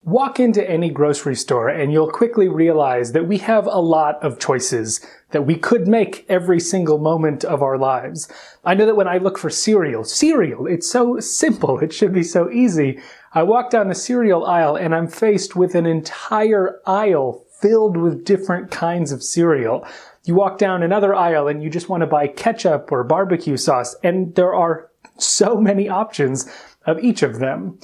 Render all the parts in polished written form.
Walk into any grocery store and you'll quickly realize that we have a lot of choices that we could make every single moment of our lives. I know that when I look for cereal, it's so simple, it should be so easy. I walk down the cereal aisle and I'm faced with an entire aisle filled with different kinds of cereal. You walk down another aisle and you just want to buy ketchup or barbecue sauce, and there are so many options of each of them.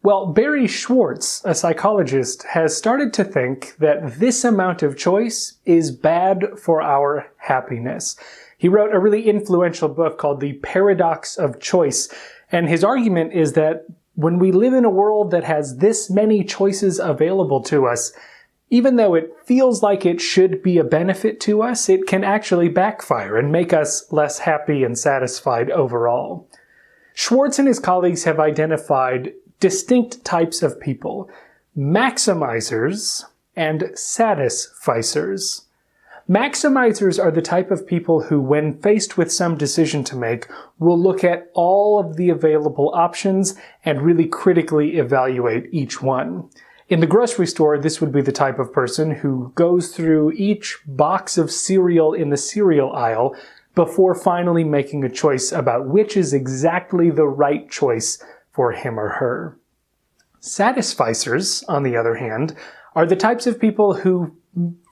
Well, Barry Schwartz, a psychologist, has started to think that this amount of choice is bad for our happiness. He wrote a really influential book called The Paradox of Choice, and his argument is that when we live in a world that has this many choices available to us, even though it feels like it should be a benefit to us, it can actually backfire and make us less happy and satisfied overall. Schwartz and his colleagues have identified distinct types of people: maximizers and satisficers. Maximizers are the type of people who, when faced with some decision to make, will look at all of the available options and really critically evaluate each one. In the grocery store, this would be the type of person who goes through each box of cereal in the cereal aisle before finally making a choice about which is exactly the right choice for him or her. Satisficers, on the other hand, are the types of people who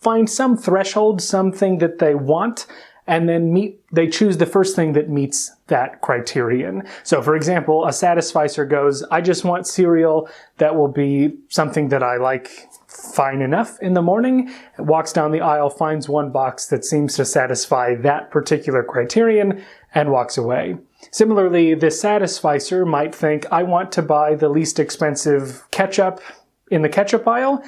find some threshold, something that they want, and then they choose the first thing that meets that criterion. So, for example, a satisficer goes, I just want cereal that will be something that I like fine enough in the morning, walks down the aisle, finds one box that seems to satisfy that particular criterion, and walks away. Similarly, the satisficer might think, I want to buy the least expensive ketchup in the ketchup aisle,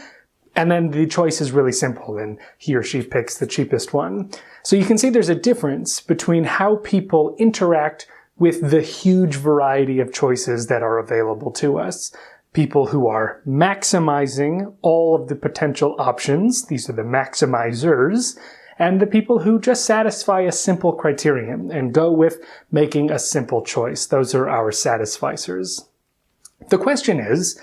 and then the choice is really simple, and he or she picks the cheapest one. So you can see there's a difference between how people interact with the huge variety of choices that are available to us. People who are maximizing all of the potential options, these are the maximizers, and the people who just satisfy a simple criterion and go with making a simple choice. Those are our satisficers. The question is,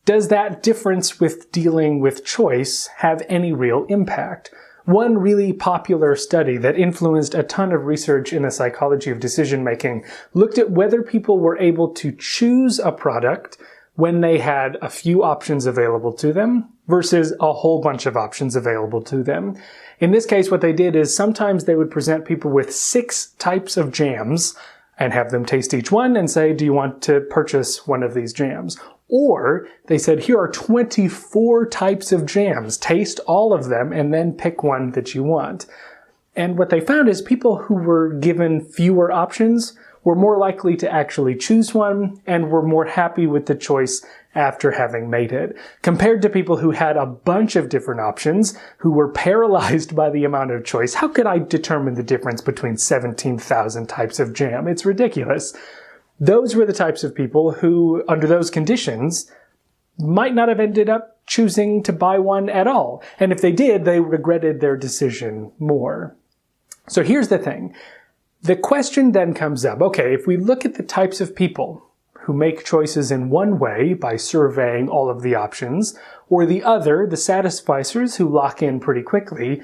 does that difference with dealing with choice have any real impact? One really popular study that influenced a ton of research in the psychology of decision-making looked at whether people were able to choose a product when they had a few options available to them versus a whole bunch of options available to them. In this case, what they did is sometimes they would present people with 6 types of jams and have them taste each one and say, do you want to purchase one of these jams? Or they said, here are 24 types of jams. Taste all of them and then pick one that you want. And what they found is people who were given fewer options were more likely to actually choose one and were more happy with the choice after having made it, compared to people who had a bunch of different options, who were paralyzed by the amount of choice. How could I determine the difference between 17,000 types of jam? It's ridiculous. Those were the types of people who, under those conditions, might not have ended up choosing to buy one at all. And if they did, they regretted their decision more. So here's the thing. The question then comes up, okay, if we look at the types of people who make choices in one way by surveying all of the options, or the other, the satisficers who lock in pretty quickly,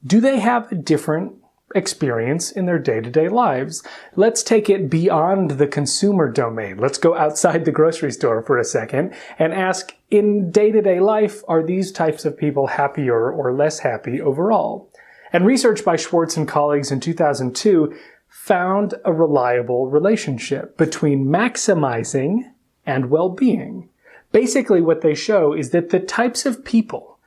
do they have a different experience in their day-to-day lives? Let's take it beyond the consumer domain. Let's go outside the grocery store for a second and ask, in day-to-day life, are these types of people happier or less happy overall? And research by Schwartz and colleagues in 2002 found a reliable relationship between maximizing and well-being. Basically, what they show is that the types of people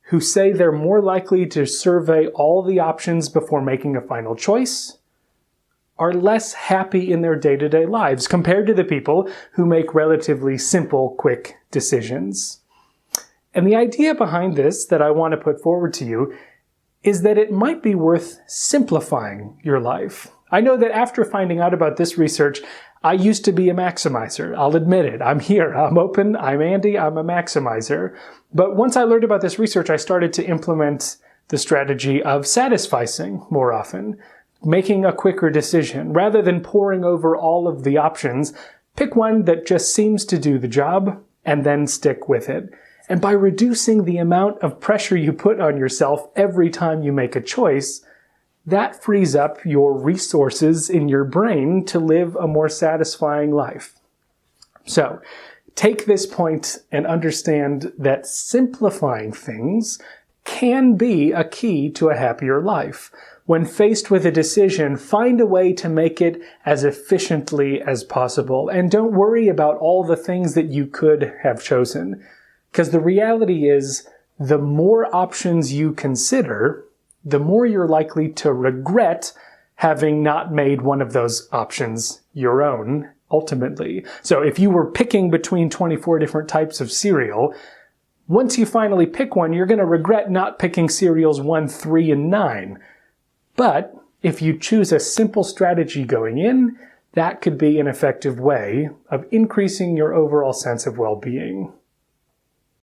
who say they're more likely to survey all the options before making a final choice are less happy in their day-to-day lives compared to the people who make relatively simple, quick decisions. And the idea behind this that I want to put forward to you is that it might be worth simplifying your life. I know that after finding out about this research, I used to be a maximizer. I'll admit it. I'm here. I'm open. I'm Andy. I'm a maximizer. But once I learned about this research, I started to implement the strategy of satisficing more often, making a quicker decision. Rather than poring over all of the options, pick one that just seems to do the job and then stick with it. And by reducing the amount of pressure you put on yourself every time you make a choice, that frees up your resources in your brain to live a more satisfying life. So, take this point and understand that simplifying things can be a key to a happier life. When faced with a decision, find a way to make it as efficiently as possible. And don't worry about all the things that you could have chosen. Because the reality is, the more options you consider, the more you're likely to regret having not made one of those options your own, ultimately. So if you were picking between 24 different types of cereal, once you finally pick one, you're going to regret not picking cereals 1, 3, and 9. But if you choose a simple strategy going in, that could be an effective way of increasing your overall sense of well-being.